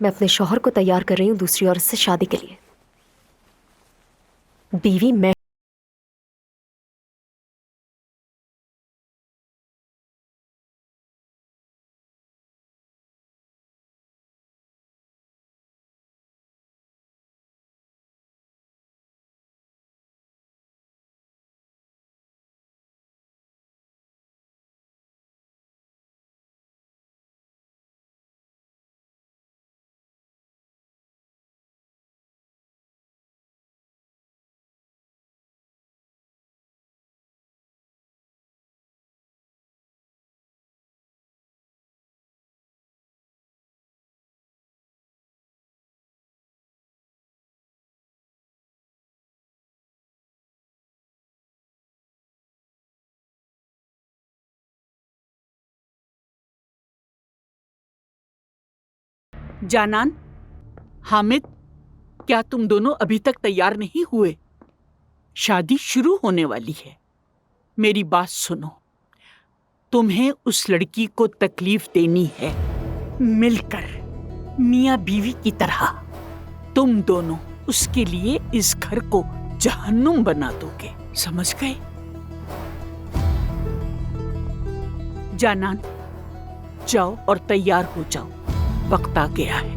मैं अपने शौहर को तैयार कर रही हूँ दूसरी औरत से शादी के लिए। बीवी मैं। जानान, हामिद, क्या तुम दोनों अभी तक तैयार नहीं हुए? शादी शुरू होने वाली है। मेरी बात सुनो, तुम्हें उस लड़की को तकलीफ देनी है, मिलकर मियाँ बीवी की तरह। तुम दोनों उसके लिए इस घर को जहन्नुम बना दोगे, समझ गए? जानान, जाओ और तैयार हो जाओ, वक्त आ गया है।